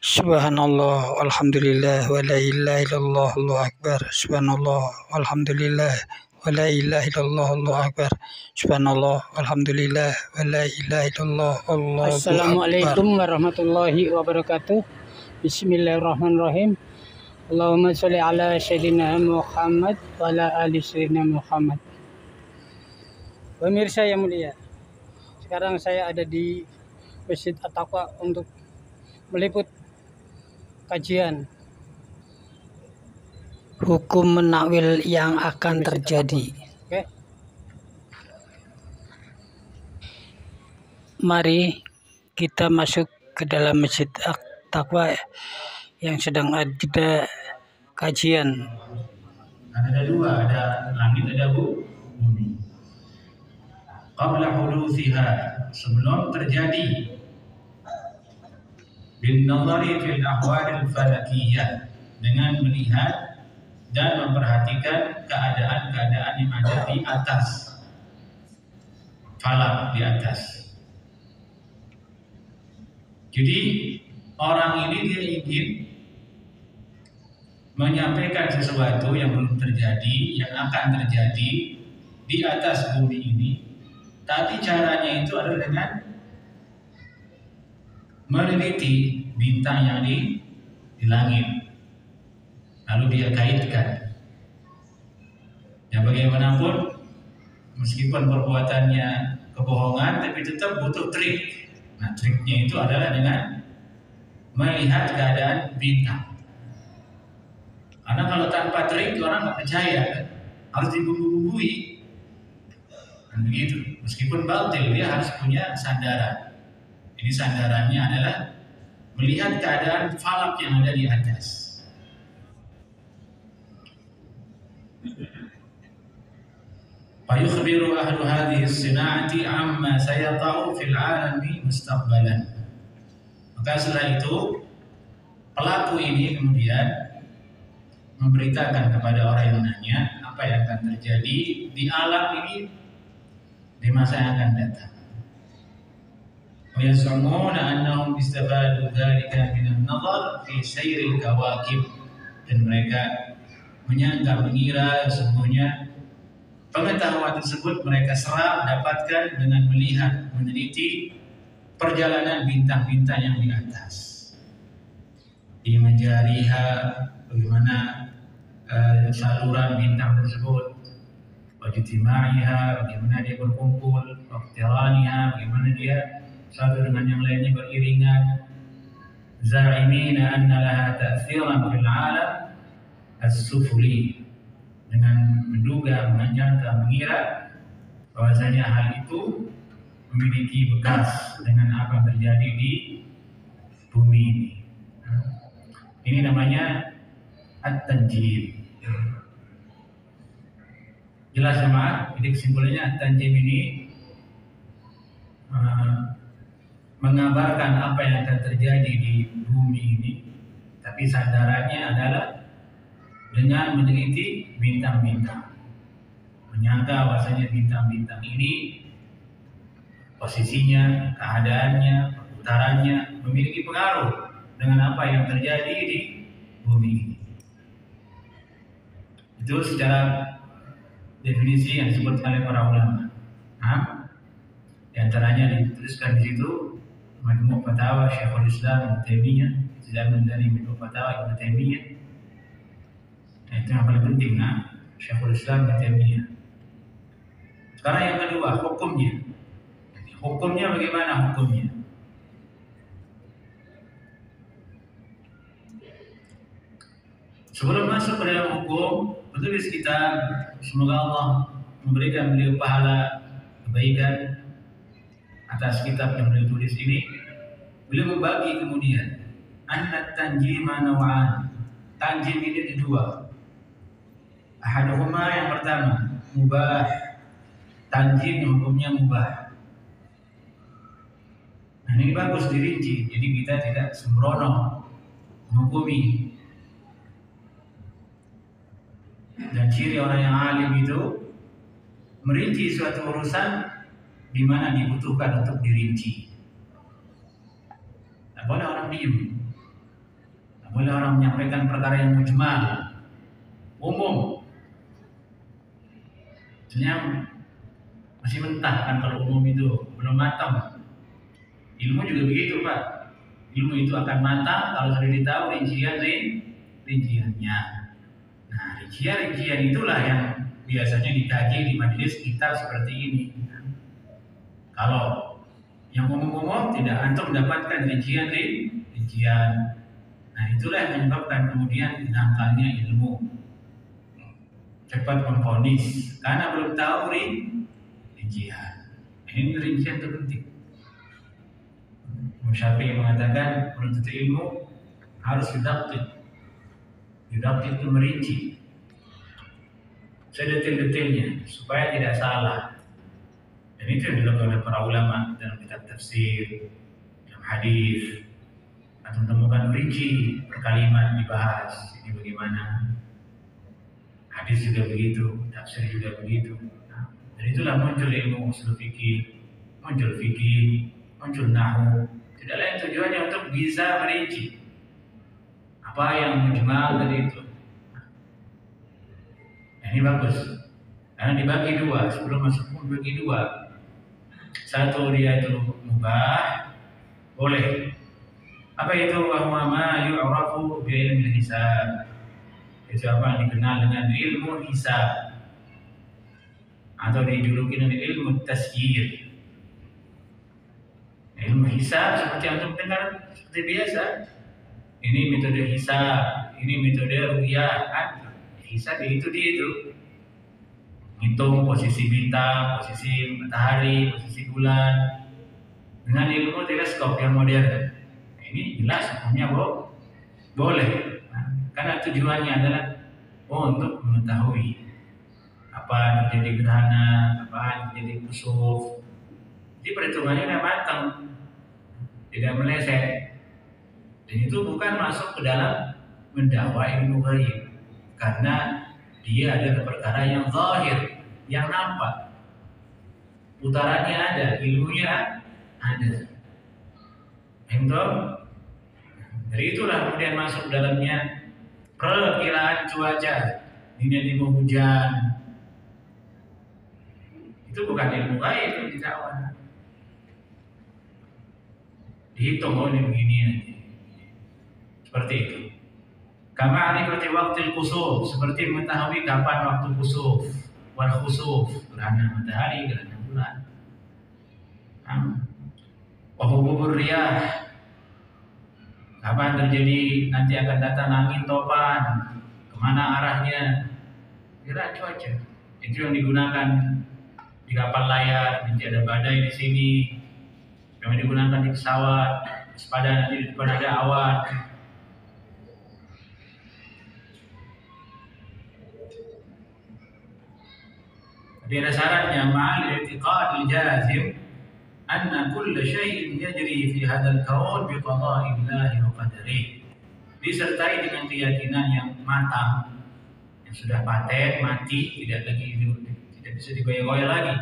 Subhanallah, alhamdulillah, wa la ilaha illallah, Allahu akbar. Subhanallah, alhamdulillah, wa la ilaha illallah, Allahu akbar. Subhanallah, alhamdulillah, wa la ilaha illallah, Allahu akbar. Assalamualaikum warahmatullahi wabarakatuh. Bismillahirrahmanirrahim. Allahumma sholli ala sayyidina Muhammad wa ala ali sayyidina Muhammad. Pemirsa yang mulia, sekarang saya ada di Masjid At-Taqwa untuk meliput kajian Hukum menakwil yang akan terjadi. Oke. Mari kita masuk ke dalam Masjid At-Taqwa yang sedang ada kajian. Ada dua, ada langit, ada bumi. Qabla huduthiha, sebelum terjadi. Bin nazari fil ahwal falakiyah, dengan melihat dan memperhatikan keadaan-keadaan yang ada di atas falak, di atas. Jadi orang ini dia ingin menyampaikan sesuatu yang belum terjadi, yang akan terjadi di atas bumi ini. Tapi caranya itu adalah dengan meneliti bintang yang di langit, lalu dia kaitkan. Ya bagaimanapun, meskipun perbuatannya kebohongan, tapi tetap butuh trik. Nah, triknya itu adalah dengan melihat keadaan bintang. Karena kalau tanpa trik orang nggak percaya, kan? Harus dibumbu-bumbui. Dan begitu, meskipun batil, dia harus punya sandaran. Ini sandarannya adalah melihat keadaan falak yang ada di atas. Fayukhbiru ahlu hadhihi as-sina'ati amma sayaqa'u fil 'alami mustaqbalan. Maka setelah itu pelaku ini kemudian memberitakan kepada orang yang menanya apa yang akan terjadi di alam ini di masa yang akan datang. وَيَزْعُمُونَ أَنَّهُمْ اسْتَفَادُوا ذَلِكَ مِنَ النَّظَرِ فِي سَيْرِ الْكَوَاكِبِ. Dan mereka menyangka, mengira sesungguhnya pengetahuan tersebut mereka serap dapatkan dengan melihat, meneliti perjalanan bintang-bintang yang di atas. Di majariha, bagaimana saluran bintang tersebut, wajtimaiha, bagaimana dia berkumpul, waqtiraniha, bagaimana dia satu dengan yang lainnya beriringan. Za'imina anna laha ta'thiran fil 'alam as-sufli, dengan menduga, menyangka, mengira bahwasanya hal itu memiliki bekas dengan apa yang terjadi di bumi ini. Ini namanya at-tanjim. Jelas jemaah? Jadi kesimpulannya at-tanjim ini mengabarkan apa yang akan terjadi di bumi ini, tapi sandarannya adalah dengan meneliti bintang-bintang, menyangka bahwasanya bintang-bintang ini posisinya, keadaannya, perputarannya memiliki pengaruh dengan apa yang terjadi di bumi ini. Itu secara definisi yang disebut oleh para ulama. Di antaranya dituliskan di situ Majmu' Fatawa Syekhul Islam Ibnu Taimiyah, zaman dari Majmu' Fatawa Ibnu Taimiyah. Nah, itu yang paling penting, Syekhul Islam Ibnu Taimiyah. Sekarang yang kedua, hukumnya. Hukumnya bagaimana hukumnya? Sebelum masuk ke dalam hukum, penulis kita, semoga Allah memberikan beliau pahala kebaikan atas kitab yang beliau tulis ini. Beliau membagi kemudian anna tanjima naw'an. Tanjim ini dua. Ahaduhuma, yang pertama, mubah. Tanjim hukumnya mubah. Nah, ini bagus dirinci, jadi kita tidak sembrono menghukumi. Dan ciri orang yang alim itu merinci suatu urusan di mana dibutuhkan untuk dirinci. Tak boleh orang diem. apabila orang menyampaikan perkara yang mujmal, umum, sebenarnya masih mentah kan kalau umum itu belum matang. Ilmu juga begitu Pak. Ilmu itu akan matang kalau sudah ditahu rinciannya. Nah, rincian itulah yang biasanya dikaji di majelis kita seperti ini. Kalau yang umum-umum tidak antum mendapatkan rincian. Nah, itulah yang menyebabkan kemudian dangkalnya ilmu. Cepat memvonis karena belum tahu rincian. Ini rincian terpenting. Imam Syafi'i mengatakan menuntut ilmu harus didaptik itu merinci sedetil-detilnya supaya tidak salah. Dan itu yang dilakukan oleh para ulama dalam kitab tafsir, dalam hadis. Atau temukan rinci per kalimat dibahas ini bagaimana. Hadis juga begitu, tafsir juga begitu. Nah, dan itulah muncul ilmu ushul fikih, muncul nahwu. Tidak lain tujuannya untuk bisa merinci apa yang mujmal tadi itu. Nah, ini bagus. Karena dibagi dua, sebelum masuk pun dibagi dua. Satu dia itu mubah, boleh. Apa itu wahwa ma yu'rafu bi ilmi hisab? Itu apa yang dikenal dengan ilmu hisab atau dijuluki dengan ilmu tasyir. Ilmu hisab seperti yang antum dengar seperti biasa. Ini metode hisab, ini metode ru'yah. Hisab itu hitung posisi bintang, posisi matahari, posisi bulan dengan ilmu teleskop yang modern. Ini jelas hukumnya boleh. Nah, karena tujuannya adalah untuk mengetahui apa terjadi gerhana, apa terjadi kusuf. Jadi perhitungannya sudah matang, tidak meleset. Dan itu bukan masuk ke dalam mendakwa ilmu ghaib, karena dia adalah perkara yang zahir, yang nampak. Putarannya ada, ilmunya ada. Entah. Dari itulah kemudian masuk dalamnya perkiraan cuaca. Ini mau hujan. Itu bukan ilmu ghaib, itu dakwah. Dihitung ini begini nanti. Seperti itu. Kama arifati waktu kusuf, seperti mengetahui kapan waktu kusuf, wal khusuf, gerhana matahari, gerhana bulan. Wa hububur riyah, kapan terjadi nanti akan datang angin topan, kemana arahnya, kira cuaca. Itu yang digunakan di kapal layar, nanti ada badai di sini, yang digunakan di pesawat, waspada nanti di depan ada awan. Tapi ada syaratnya, ma'al i'tiqadil jazim anna kulla syai'in yajri fi hadzal kaun bi qada'illahi wa qadarihi. Disertai dengan keyakinan yang matang, yang sudah paten, mati, tidak bisa digoyah-goyah lagi.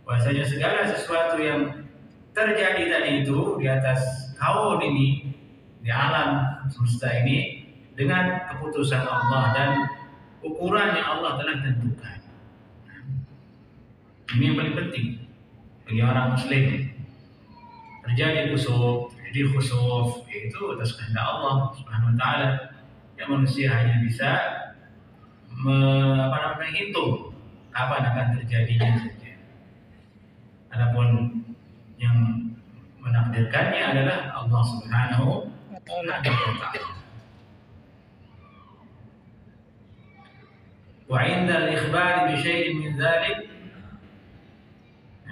Bahwasanya segala sesuatu yang terjadi tadi itu di atas kaun ini, di alam semesta ini, dengan keputusan Allah dan ukuran yang Allah telah tentukan. Ini yang paling penting bagi orang muslim. Terjadi khusuf, itu atas kehendak Allah Subhanahu wa taala. Yang manusia hanya bisa menghitung kapan akan terjadinya saja. Adapun yang menakdirkannya adalah Allah Subhanahu wa taala. Wa 'inda al-ikhbar bi syai'in min dzalik,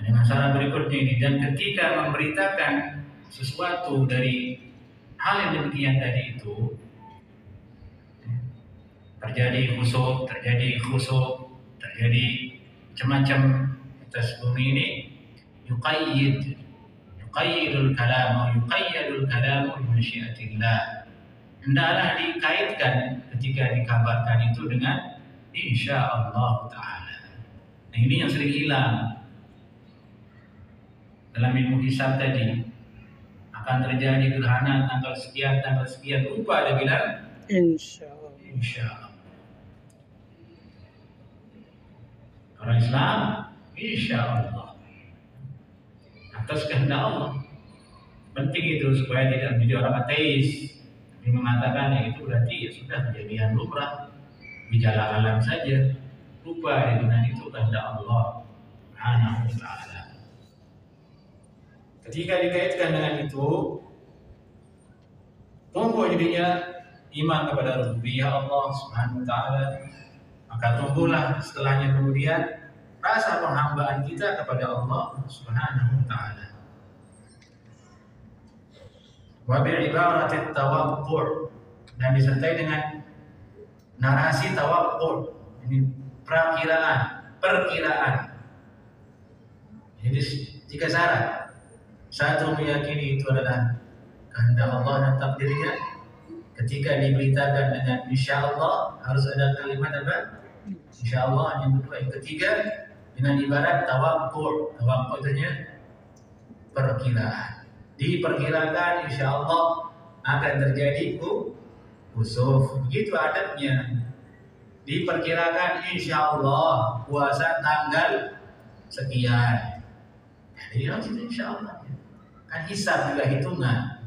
dengan syarat berikutnya ini, dan ketika memberitakan sesuatu dari hal yang demikian tadi itu, terjadi khusuf, terjadi macam-macam atas bumi ini, yuqayyidul kalam bi masyiatillah. Hendaklah dikaitkan ketika dikabarkan itu dengan insyaallah taala. Nah, ini yang sering hilang dalam ilmu hisab tadi. akan terjadi gerhana tanggal sekian, lupa dia bilang Insyaallah. insyaallah. Orang Islam insyaallah atas kehendak Allah. Penting itu supaya tidak menjadi orang ateis. Dia mengatakan ya itu berarti ya sudah kejadian lumrah, gejala alam saja. Lupa ya dengan itu kehendak Allah Subhanahu wa taala. Ketika dikaitkan dengan itu, tumbuh jadinya iman kepada rububiyah Allah Subhanahu wa taala. Maka tumbuhlah setelahnya kemudian rasa penghambaan kita kepada Allah Subhanahu wa taala. Wa bi'ibaratit tawakkul, dan disertai dengan narasi tawakkul. Ini perkiraan. Jadi 3 syarat. 1, meyakini itu adalah kehendak Allah dan takdirnya. Ketika diberitakan dengan insyaallah, harus ada kalimat apa? Insyaallah. Yang kedua, yang ketiga dengan ibarat tawakkul. Tawakkul artinya perkiraan. Diperkirakan insyaallah akan terjadi khusuf. Begitu adabnya. Diperkirakan insyaallah puasa tanggal sekian. Jadi harus insyaallah. Kan hisab juga hitungan.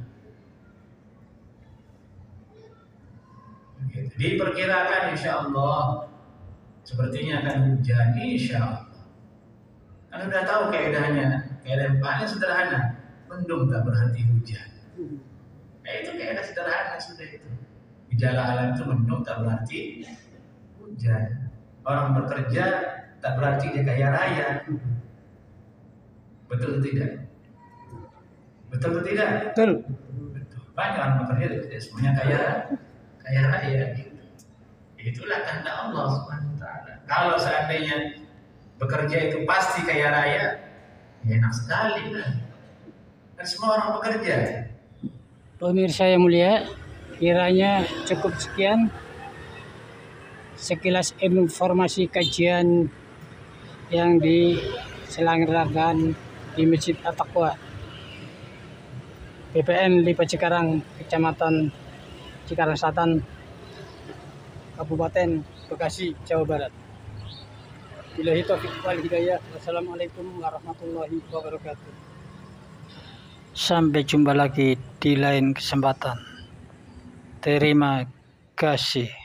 Begitu. Diperkirakan insyaallah sepertinya akan hujan insyaallah. Kan udah tahu kaidahnya. Kaidah paling sederhana. Mendung tak berhenti hujan. Itu kaidah sederhana sudah itu. Gejala alam itu mendung tak berarti hujan. Orang bekerja tak berarti dia kaya raya. Betul atau tidak? Betul atau tidak? Betul. Betul. Banyak orang bekerja tidak semuanya kaya raya. Gitu. Itulah kehendak Allah Subhanahu wa taala. Kalau seandainya bekerja itu pasti kaya raya, ya enak sekali kan. Kan semua orang bekerja. Pemirsa yang mulia, kiranya cukup sekian sekilas informasi kajian yang diselenggarakan di Masjid At-Taqwa BPN Lipa Cikarang, Kecamatan Cikarang Selatan, Kabupaten Bekasi, Jawa Barat. Billahi taufiq wal hidayah. Wassalamualaikum warahmatullahi wabarakatuh. Sampai jumpa lagi di lain kesempatan. Terima kasih.